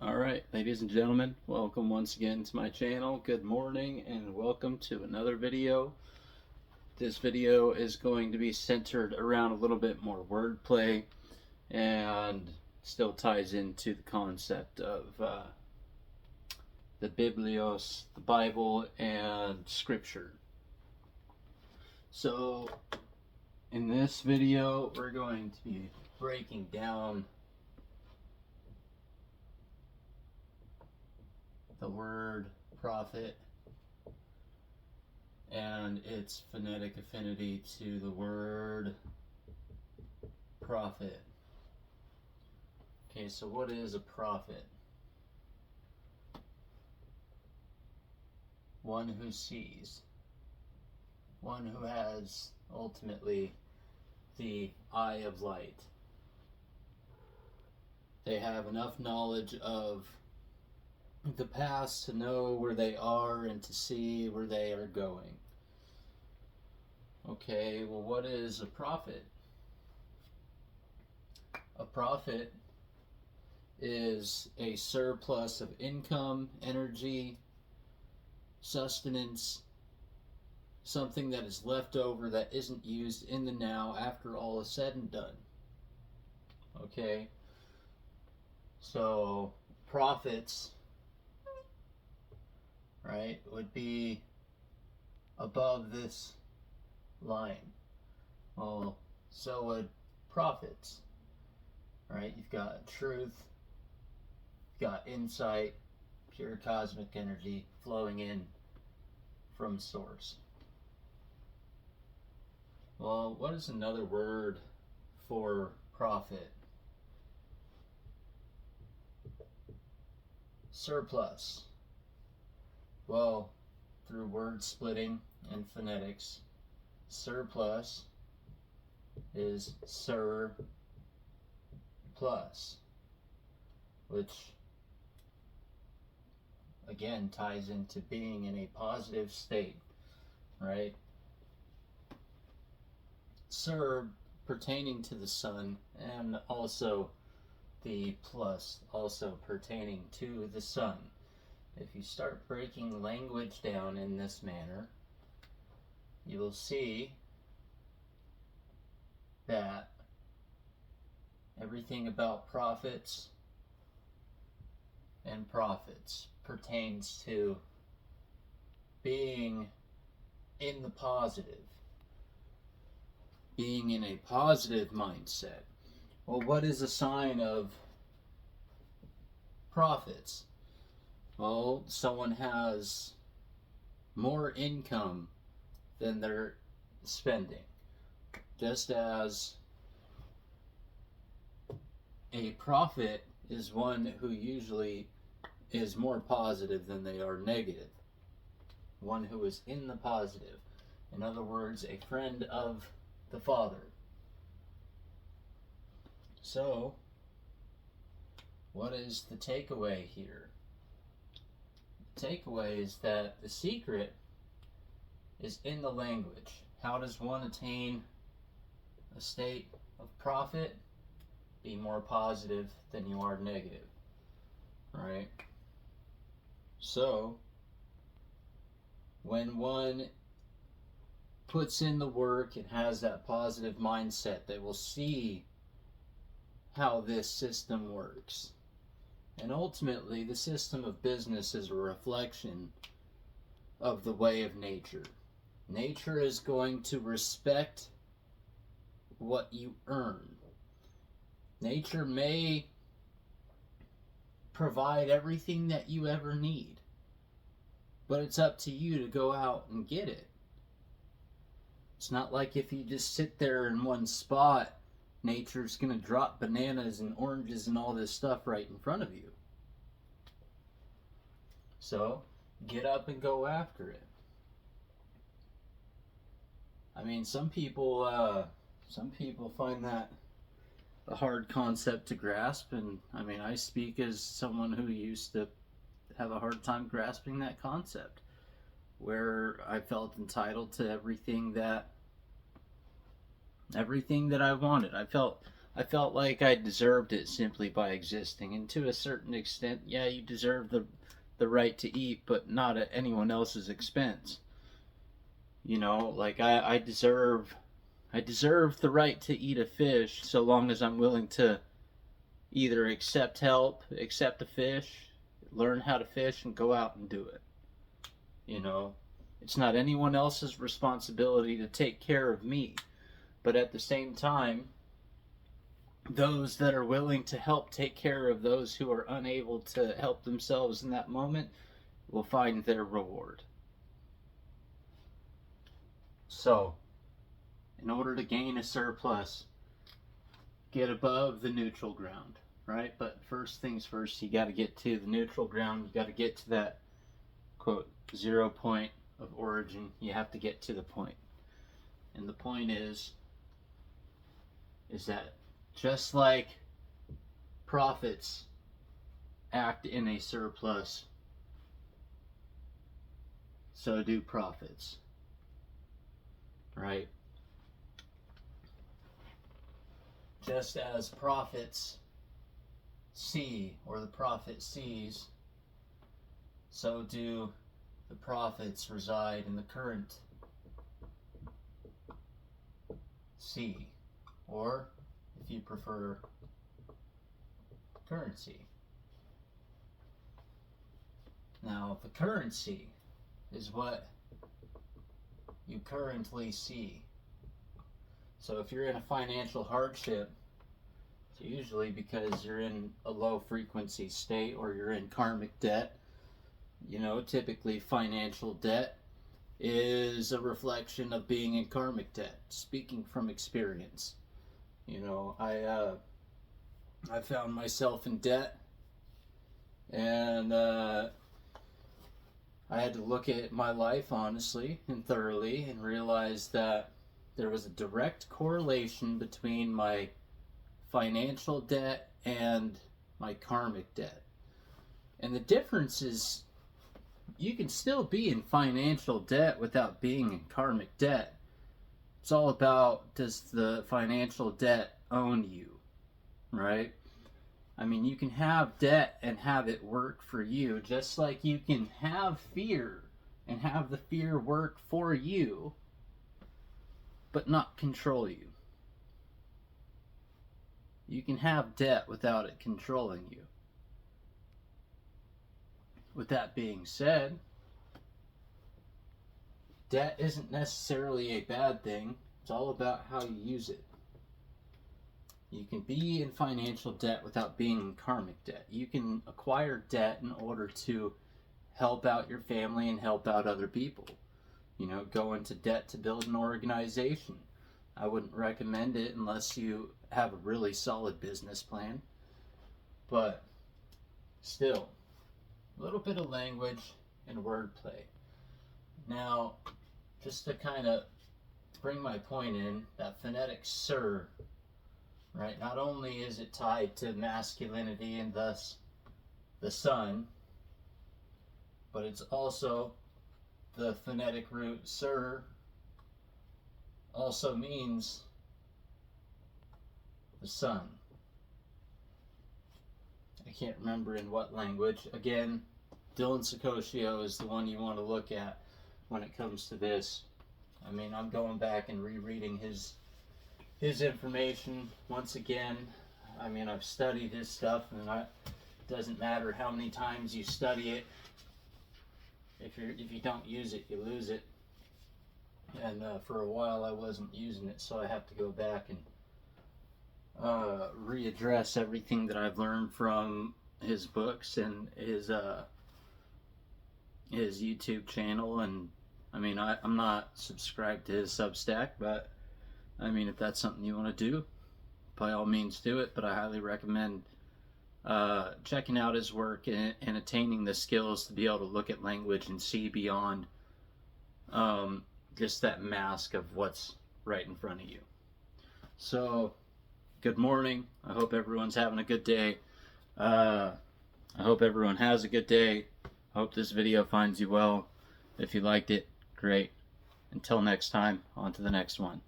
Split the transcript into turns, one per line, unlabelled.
Alright, ladies and gentlemen, welcome once again to my channel. Good morning and welcome to another video. This video is going to be centered around a little bit more wordplay and still ties into the concept of the Biblios, the Bible, and Scripture. So, in this video, we're going to be breaking down the word prophet and its phonetic affinity to the word prophet. Okay, so what is a prophet? One who sees. One who has ultimately the eye of light. They have enough knowledge of the past to know where they are and to see where they are going. Okay, well, what is a prophet? A prophet is a surplus of income, energy, sustenance, something that is left over that isn't used in the now after all is said and done. Okay, so prophets, right, would be above this line. Well, so would prophets, right? You've got truth, you've got insight, pure cosmic energy flowing in from source. Well, what is another word for prophet? Surplus. Well, through word splitting and phonetics, surplus is sur plus, which again ties into being in a positive state, right? Sur pertaining to the sun, and also the plus also pertaining to the sun. If you start breaking language down in this manner, you will see that everything about prophets and prophets pertains to being in the positive, being in a positive mindset. Well, what is a sign of prophets? Well, someone has more income than they're spending. Just as a prophet is one who usually is more positive than they are negative. One who is in the positive. In other words, a friend of the Father. So, what is the takeaway here? Takeaway is that the secret is in the language. How does one attain a state of prophet? Be more positive than you are negative. Right? So, when one puts in the work and has that positive mindset, they will see how this system works. And ultimately, the system of business is a reflection of the way of nature. Nature is going to respect what you earn. Nature may provide everything that you ever need, but it's up to you to go out and get it. It's not like if you just sit there in one spot, nature's going to drop bananas and oranges and all this stuff right in front of you. So, get up and go after it. I mean, some people find that a hard concept to grasp, and I mean, I speak as someone who used to have a hard time grasping that concept, where I felt entitled to everything that I wanted. I felt I felt like I deserved it simply by existing. And to a certain extent, yeah, you deserve the right to eat, but not at anyone else's expense. You know, like I deserve the right to eat a fish so long as I'm willing to either accept help, accept a fish, learn how to fish, and go out and do it. You know, it's not anyone else's responsibility to take care of me. But at the same time, those that are willing to help take care of those who are unable to help themselves in that moment will find their reward. So, in order to gain a surplus, get above the neutral ground, right? But first things first, you got to get to the neutral ground. You got to get to that, quote, 0 point of origin. You have to get to the point. And the point is that just like profits act in a surplus, so do profits, right? Just as profits see, or the prophet sees, so do the profits reside in the current C, or if you prefer, currency. Now, the currency is what you currently see. So if you're in a financial hardship, it's usually because you're in a low frequency state or you're in karmic debt. You know, typically financial debt is a reflection of being in karmic debt, speaking from experience. You know, I found myself in debt, and I had to look at my life honestly and thoroughly and realize that there was a direct correlation between my financial debt and my karmic debt. And the difference is you can still be in financial debt without being in karmic debt. It's all about, does the financial debt own you, right? I mean, you can have debt and have it work for you, just like you can have fear and have the fear work for you, but not control you. You can have debt without it controlling you. With that being said, debt isn't necessarily a bad thing. It's all about how you use it. You can be in financial debt without being in karmic debt. You can acquire debt in order to help out your family and help out other people. You know, go into debt to build an organization. I wouldn't recommend it unless you have a really solid business plan. But still, a little bit of language and wordplay. Now, just to kind of bring my point in, that phonetic sir, right? Not only is it tied to masculinity and thus the sun, but it's also the phonetic root sir also means the sun. I can't remember in what language. Again, Dylan Sicosio is the one you want to look at when it comes to this. I mean, I'm going back and rereading his information once again. I mean, I've studied his stuff, and it doesn't matter how many times you study it. If you don't use it, you lose it. And for a while, I wasn't using it, so I have to go back and readdress everything that I've learned from his books and his YouTube channel. And I mean, I'm not subscribed to his Substack, but I mean, if that's something you want to do, by all means do it. But I highly recommend checking out his work and attaining the skills to be able to look at language and see beyond just that mask of what's right in front of you. So, good morning. I hope everyone's having a good day. I hope everyone has a good day. I hope this video finds you well. If you liked it, great. Until next time, on to the next one.